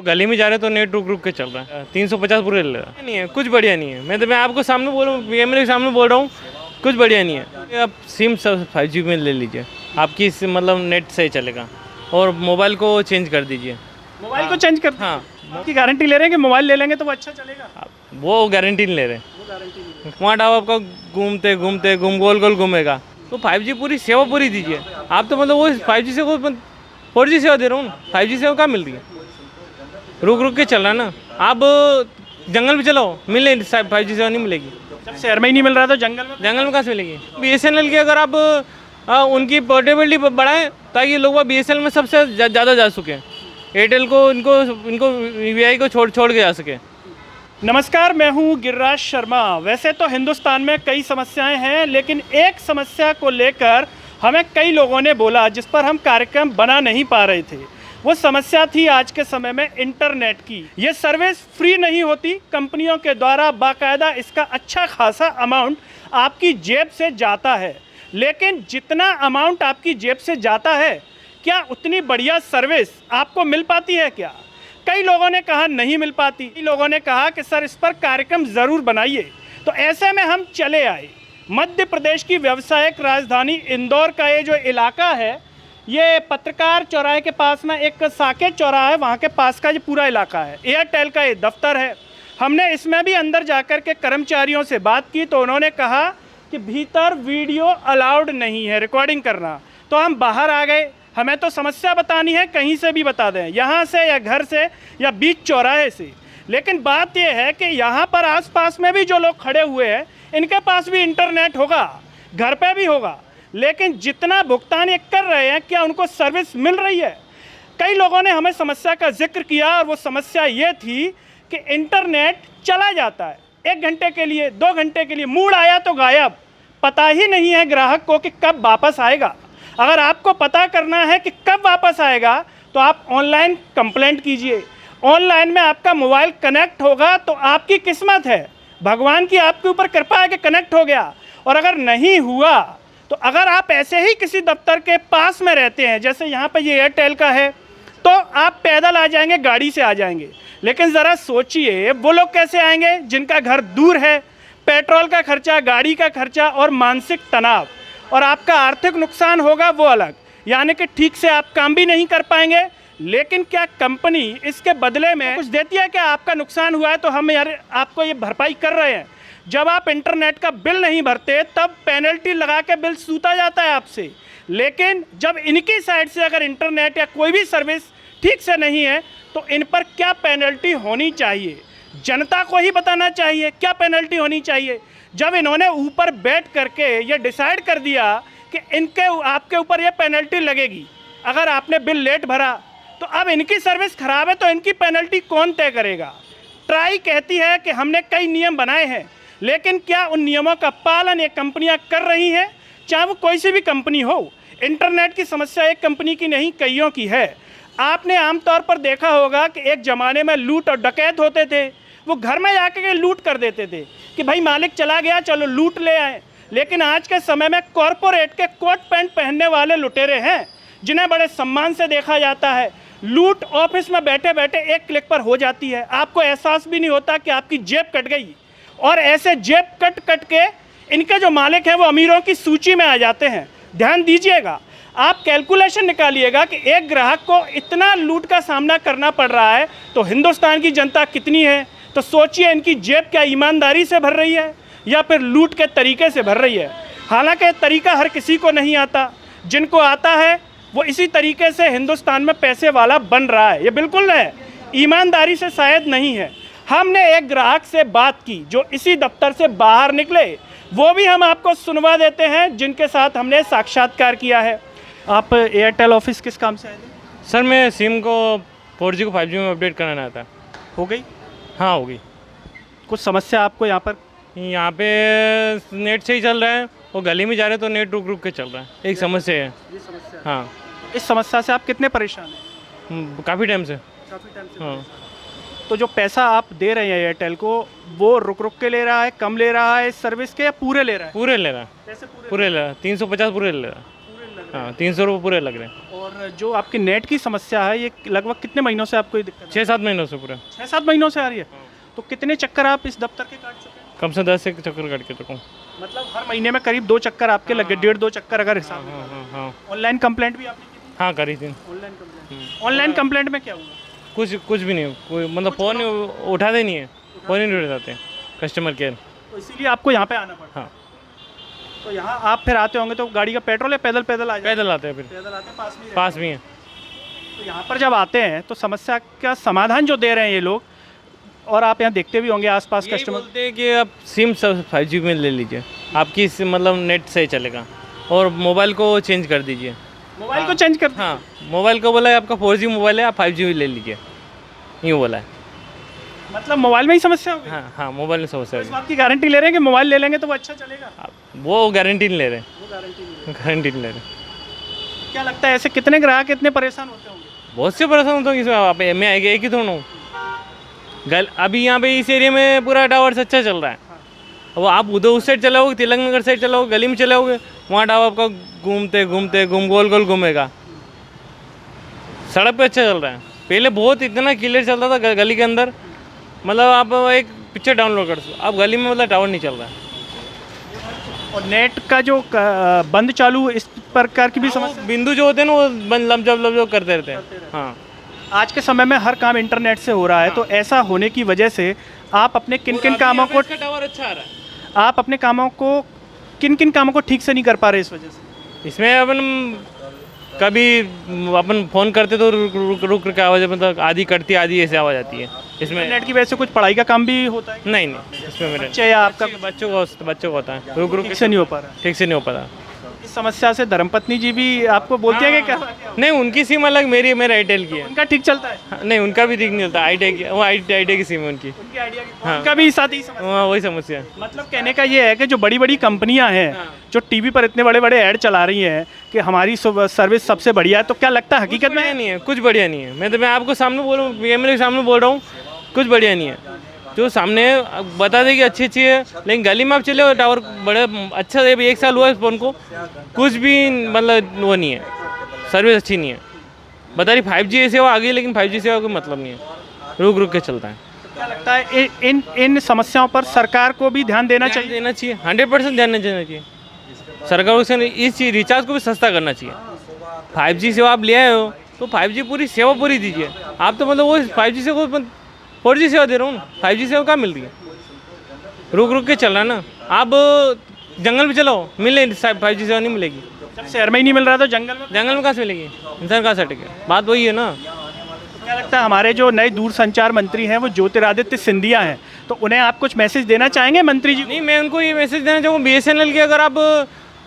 गली में जा रहे तो नेट रुक रुक के चल रहा है। 350 पूरे ले रहा नहीं है, कुछ बढ़िया नहीं है। मैं आपको सामने बोल रहा हूँ, कैमरे के सामने बोल रहा हूँ, कुछ बढ़िया नहीं है। आप सिम 5G में ले लीजिए, आपकी मतलब नेट सही चलेगा। और मोबाइल को चेंज कर दीजिए। मोबाइल को चेंज कर, हाँ, की गारंटी ले रहे हैं कि मोबाइल ले लेंगे तो वो अच्छा चलेगा? वो गारंटी नहीं ले रहे। वहाँ डाव आपका घूमते घूमते गोल गोल घूमेगा। तो 5G पूरी सेवा पूरी दीजिए। आप तो मतलब वो 5G से 4G सेवा दे रहा हूँ, 5G सेवा कहाँ मिल रही है? रुक रुक के चल रहा है ना। आप जंगल में चलाओ, मिले 5G सेवा नहीं मिलेगी। जब शहर में ही नहीं मिल रहा तो जंगल में कहाँ से मिलेगी? BSNL की अगर आप उनकी पोर्टेबिलिटी बढ़ाएं ताकि लोग BSNL में सबसे ज़्यादा जा सकें, एयरटेल को इनको VI को छोड़ के जा सके। नमस्कार, मैं हूं गिरिराज शर्मा। वैसे तो हिंदुस्तान में कई समस्याएं हैं, लेकिन एक समस्या को लेकर हमें कई लोगों ने बोला जिस पर हम कार्यक्रम बना नहीं पा रहे थे। वो समस्या थी आज के समय में इंटरनेट की। ये सर्विस फ्री नहीं होती, कंपनियों के द्वारा बाकायदा इसका अच्छा खासा अमाउंट आपकी जेब से जाता है। लेकिन जितना अमाउंट आपकी जेब से जाता है, क्या उतनी बढ़िया सर्विस आपको मिल पाती है क्या? कई लोगों ने कहा नहीं मिल पाती। कई लोगों ने कहा कि सर इस पर कार्यक्रम ज़रूर बनाइए। तो ऐसे में हम चले आए। मध्य प्रदेश की व्यावसायिक राजधानी इंदौर का ये जो इलाका है, ये पत्रकार चौराहे के पास में एक साकेत चौराहा है, वहाँ के पास का ये पूरा इलाका है। एयरटेल का ये दफ्तर है। हमने इसमें भी अंदर जाकर के कर्मचारियों से बात की तो उन्होंने कहा कि भीतर वीडियो अलाउड नहीं है, रिकॉर्डिंग करना। तो हम बाहर आ गए। हमें तो समस्या बतानी है, कहीं से भी बता दें, यहाँ से या घर से या बीच चौराहे से। लेकिन बात यह है कि यहाँ पर आसपास में भी जो लोग खड़े हुए हैं, इनके पास भी इंटरनेट होगा, घर पे भी होगा, लेकिन जितना भुगतान ये कर रहे हैं, क्या उनको सर्विस मिल रही है? कई लोगों ने हमें समस्या का जिक्र किया और वो समस्या ये थी कि इंटरनेट चला जाता है 1 घंटे के लिए, 2 घंटे के लिए, मूड आया तो गायब। पता ही नहीं है ग्राहक को कि कब वापस आएगा। अगर आपको पता करना है कि कब वापस आएगा तो आप ऑनलाइन कंप्लेंट कीजिए। ऑनलाइन में आपका मोबाइल कनेक्ट होगा तो आपकी किस्मत है, भगवान की आपके ऊपर कृपा है कि कनेक्ट हो गया। और अगर नहीं हुआ तो अगर आप ऐसे ही किसी दफ्तर के पास में रहते हैं, जैसे यहाँ पर ये एयरटेल का है, तो आप पैदल आ जाएंगे, गाड़ी से आ जाएंगे। लेकिन ज़रा सोचिए वो लोग कैसे आएंगे जिनका घर दूर है, पेट्रोल का खर्चा, गाड़ी का खर्चा और मानसिक तनाव, और आपका आर्थिक नुकसान होगा वो अलग। यानी कि ठीक से आप काम भी नहीं कर पाएंगे। लेकिन क्या कंपनी इसके बदले में कुछ देती है? क्या आपका नुकसान हुआ है तो हम यार आपको ये भरपाई कर रहे हैं। जब आप इंटरनेट का बिल नहीं भरते तब पेनल्टी लगा के बिल सूता जाता है आपसे। लेकिन जब इनकी साइड से अगर इंटरनेट या कोई भी सर्विस ठीक से नहीं है तो इन पर क्या पेनल्टी होनी चाहिए, जनता को ही बताना चाहिए क्या पेनल्टी होनी चाहिए। जब इन्होंने ऊपर बैठ करके ये डिसाइड कर दिया कि आपके ऊपर ये पेनल्टी लगेगी अगर आपने बिल लेट भरा, तो अब इनकी सर्विस खराब है तो इनकी पेनल्टी कौन तय करेगा? ट्राई कहती है कि हमने कई नियम बनाए हैं, लेकिन क्या उन नियमों का पालन ये कंपनियां कर रही हैं? चाहे वो कोई सी भी कंपनी हो। इंटरनेट की समस्या एक कंपनी की नहीं, कईयों की है। आपने आमतौर पर देखा होगा कि एक ज़माने में लूट और डकैत होते थे, वो घर में जाके के लूट कर देते थे कि भाई मालिक चला गया, चलो लूट ले आए। लेकिन आज के समय में कॉरपोरेट के कोट पैंट पहनने वाले लुटेरे हैं जिन्हें बड़े सम्मान से देखा जाता है। लूट ऑफिस में बैठे बैठे एक क्लिक पर हो जाती है, आपको एहसास भी नहीं होता कि आपकी जेब कट गई। और ऐसे जेब कट के इनके जो मालिक हैं वो अमीरों की सूची में आ जाते हैं। ध्यान दीजिएगा, आप कैलकुलेशन निकालिएगा कि एक ग्राहक को इतना लूट का सामना करना पड़ रहा है तो हिंदुस्तान की जनता कितनी है। तो सोचिए इनकी जेब क्या ईमानदारी से भर रही है या फिर लूट के तरीके से भर रही है। हालांकि तरीका हर किसी को नहीं आता, जिनको आता है वो इसी तरीके से हिंदुस्तान में पैसे वाला बन रहा है। ये बिल्कुल है, ईमानदारी से शायद नहीं है। हमने एक ग्राहक से बात की जो इसी दफ्तर से बाहर निकले, वो भी हम आपको सुनवा देते हैं जिनके साथ हमने साक्षात्कार किया है। आप एयरटेल ऑफिस किस काम से आए थे? सर मैं सिम को 4G को 5G में अपडेट कराना था। हो गई? हाँ हो गई। कुछ समस्या आपको यहाँ पर? यहाँ पे नेट सही चल रहा है और गली में जा रहे तो नेट रुक रुक के चल रहा है, एक समस्या है। ये समस्या है। हाँ। इस समस्या से आप कितने परेशान हैं? काफ़ी टाइम से। हाँ। तो जो पैसा आप दे रहे हैं एयरटेल को, वो रुक रुक के ले रहा है, कम ले रहा है इस सर्विस के, या पूरे ले रहा है? पूरे ले रहा है। पैसे पूरे ले रहा है, 350 पूरे ले रहा है। हाँ 300 रुपये पूरे लग रहे हैं। और जो आपकी नेट की समस्या है ये लगभग कितने महीनों से आपको ये दिक्कत है? 6-7 महीनों से पूरे। 6-7 महीनों से आ रही है। तो कितने चक्कर आप इस दफ्तर के काट चुके हैं? कम से 10 एक चक्कर काट के चुका हूँ। मतलब हर महीने में करीब 2 चक्कर आपके लगे, 1.5-2 चक्कर अगर हिसाब हाँ हाँ हाँ ऑनलाइन कंप्लेंट भी आपने की थी? हाँ करी थी। ऑनलाइन कंप्लेंट में क्या हुआ? कुछ भी नहीं, कोई मतलब फ़ोन उठाते नहीं है, फ़ोन ही नहीं उठाते कस्टमर केयर। तो इसीलिए आपको यहाँ पे आना पड़ा। हाँ तो यहाँ आप फिर आते होंगे तो गाड़ी का पेट्रोल है, पैदल पैदल आ जाते पैदल आते हैं, फिर पैदल आते हैं, पास में है। तो यहाँ पर जब आते हैं तो समस्या का समाधान जो दे रहे हैं ये लोग, और आप यहाँ देखते भी होंगे आसपास यही कस्टमर बोलते हैं कि आप सिम सब 5G में ले लीजिए, आपकी मतलब नेट से चलेगा, और मोबाइल को चेंज कर दीजिए। मोबाइल को चेंज कर। हाँ मोबाइल को बोला है आपका 4G मोबाइल है, आप 5G ले लीजिए, यूँ बोला है। मतलब मोबाइल में ही समस्या होगी। हाँ हाँ मोबाइल में समस्या इस है। बात की गारंटी ले रहे हैं कि मोबाइल ले लेंगे तो वो अच्छा चलेगा? वो गारंटी नहीं ले रहे, वो गारंटी नहीं। गारंटी नहीं ले रहे। क्या लगता है ऐसे कितने ग्राहक इतने परेशान होते होंगे? बहुत से परेशान होते हैं इसमें। आप मैं एक ही थोड़ा हूँ अभी यहाँ पे इस एरिया में पूरा टावर अच्छा चल रहा है। अब आप उधर उस साइड चलाओगे, तिलक नगर साइड चलाओगे, गली में चलाओगे, वहाँ टावर आपका घूमते घूमते गोल गोल घूमेगा। सड़क पे अच्छा चल रहा है, पहले बहुत इतना क्लियर चलता था गली के अंदर, मतलब आप एक पिक्चर डाउनलोड कर सकते, अब गली में मतलब टावर नहीं चल रहा है। और नेट का जो बंद चालू इस प्रकार की भी समस्या। बिंदु जो होते हैं ना वो बंद लमजब करते रहते हैं। हाँ आज के समय में हर काम इंटरनेट से हो रहा है, तो ऐसा होने की वजह से आप अपने किन किन कामों को टावर अच्छा आ रहा है, आप अपने कामों को किन किन कामों को ठीक से नहीं कर पा रहे इस वजह से? इसमें अपन कभी अपन फ़ोन करते तो रुक के आवाज़, मतलब आधी कटती आधी ऐसे आवाज़ आती है। इसमें इंटरनेट की वजह से कुछ पढ़ाई का काम भी होता है? नहीं इसमें मेरे बच्चे या आपका बच्चों को होता है, रुक ठीक से नहीं हो पा रहा। ठीक से नहीं हो पाता। इस समस्या से धर्मपत्नी जी भी आपको बोलती है कि क्या नहीं, उनकी सिम अलग, मेरा एयरटेल की है। उनका ठीक चलता है? हाँ, नहीं उनका भी ठीक नहीं चलता, आईडिया की, वो आईडिया की सिम है उनकी। उनकी आइडिया की हाँ। उनका भी साथ ही समस्या। हाँ वही समस्या है। मतलब कहने का ये है कि जो बड़ी बड़ी कंपनियां हैं, जो टीवी पर इतने बड़े बड़े ऐड चला रही हैं कि हमारी सर्विस सबसे बढ़िया है, तो क्या लगता है हकीकत में नहीं है, कुछ बढ़िया नहीं है। मैं आपको सामने बोल रहा हूँ, मेरे सामने बोल रहा हूँ, कुछ बढ़िया नहीं है। जो सामने बता दें कि अच्छी है, लेकिन गली में आप चले हो टावर बड़े अच्छा है, 1 साल हुआ है फ़ोन को, कुछ भी मतलब वो नहीं है, सर्विस अच्छी नहीं है। बता रही 5G सेवा आ गई, लेकिन 5G सेवा कोई मतलब नहीं है, रुक के चलता है। क्या लगता है इन समस्याओं पर सरकार को भी ध्यान देना चाहिए? 100% ध्यान देना चाहिए। सरकार को इस चीज़ रिचार्ज को भी सस्ता करना चाहिए। 5G सेवा आप ले आए हो तो 5G पूरी सेवा पूरी दीजिए। आप तो मतलब वो 5G से को 4G सेवा दे रहा हूँ, 5G सेवा कहाँ मिल रही है? रुक के चल रहा है ना। आप जंगल में चलाओ, मिले 5G सेवा नहीं मिलेगी। जब शहर में ही नहीं मिल रहा तो जंगल में कहाँ से मिलेगी? इंसान कहाँ से हटेगा? बात वही है ना। क्या लगता है हमारे जो नए दूरसंचार मंत्री हैं वो ज्योतिरादित्य सिंधिया हैं, तो उन्हें आप कुछ मैसेज देना चाहेंगे मंत्री जी? नहीं, मैं उनको ये मैसेज देना चाहूँगा, BSNL की अगर आप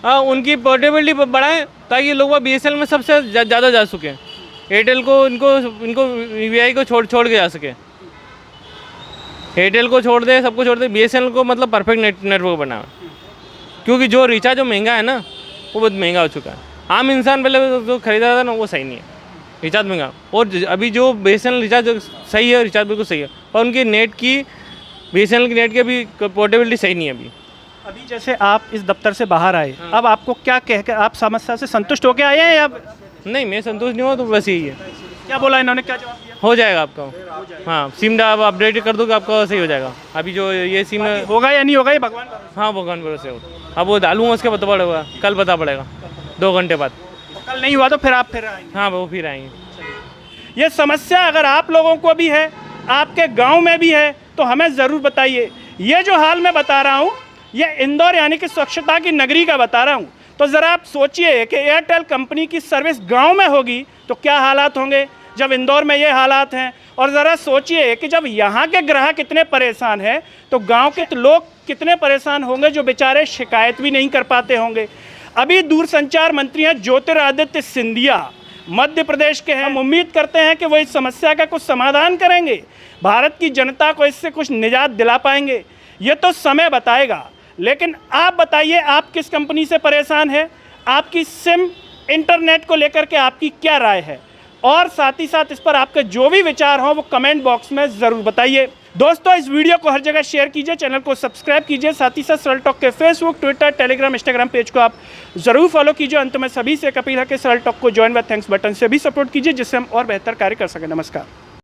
उनकी पोर्टेबिलिटी बढ़ाएं ताकि लोग BSNL में सबसे ज़्यादा जा सकें, एयरटेल को इनको VI को छोड़ के जा सके। एयरटेल को छोड़ दे, सबको छोड़ दे, BSNL को मतलब परफेक्ट नेटवर्क बना, क्योंकि जो रिचार्ज जो महंगा है ना वो बहुत महंगा हो चुका है। आम इंसान पहले जो खरीदा था ना वो सही नहीं है, रिचार्ज महंगा। और अभी जो BSNL रिचार्ज सही है, रिचार्ज बिल्कुल सही है, और उनकी नेट की BSNL की नेट की अभी पोर्टेबिलिटी सही नहीं है। अभी जैसे आप इस दफ्तर से बाहर आए, अब आपको क्या कह कर आप समस्या से संतुष्ट होकर आए हैं या नहीं? मैं संतुष्ट नहीं हुआ तो बस यही है। क्या बोला इन्होंने, क्या जवाब दिया? हो जाएगा आपका। हाँ सिम आप अपडेट कर दोगे आपका सही हो जाएगा। अभी जो ये सिम होगा या नहीं होगा ये भगवान भरोसे। हाँ भगवान भरोसे हो। अब वो डालूंगा, उसके पता पड़ेगा, कल पता पड़ेगा 2 घंटे बाद। कल नहीं हुआ तो फिर आप फिर आएंगे? हाँ वो फिर आएंगे। ये समस्या अगर आप लोगों को भी है, आपके गांव में भी है, तो हमें ज़रूर बताइए। ये जो हाल मैं बता रहा हूँ ये इंदौर यानी कि स्वच्छता की नगरी का बता रहा हूँ। तो ज़रा आप सोचिए कि एयरटेल कंपनी की सर्विस गांव में होगी तो क्या हालात होंगे जब इंदौर में ये हालात हैं। और ज़रा सोचिए कि जब यहाँ के ग्राहक इतने परेशान हैं तो गांव के लोग कितने परेशान होंगे जो बेचारे शिकायत भी नहीं कर पाते होंगे। अभी दूरसंचार मंत्री हैं ज्योतिरादित्य सिंधिया, मध्य प्रदेश के हैं। हम उम्मीद करते हैं कि वो इस समस्या का कुछ समाधान करेंगे, भारत की जनता को इससे कुछ निजात दिला पाएंगे। ये तो समय बताएगा। लेकिन आप बताइए, आप किस कंपनी से परेशान हैं? आपकी सिम इंटरनेट को लेकर के आपकी क्या राय है? और साथ ही साथ इस पर आपके जो भी विचार हों वो कमेंट बॉक्स में ज़रूर बताइए। दोस्तों इस वीडियो को हर जगह शेयर कीजिए, चैनल को सब्सक्राइब कीजिए, साथ ही साथ सरल टॉक के Facebook, Twitter, Telegram, Instagram page को आप जरूर फॉलो कीजिए। अंत में सभी से एक अपील है कि सरल टॉक को ज्वाइन व थैंक्स बटन से भी सपोर्ट कीजिए, जिससे हम और बेहतर कार्य कर सकें। नमस्कार।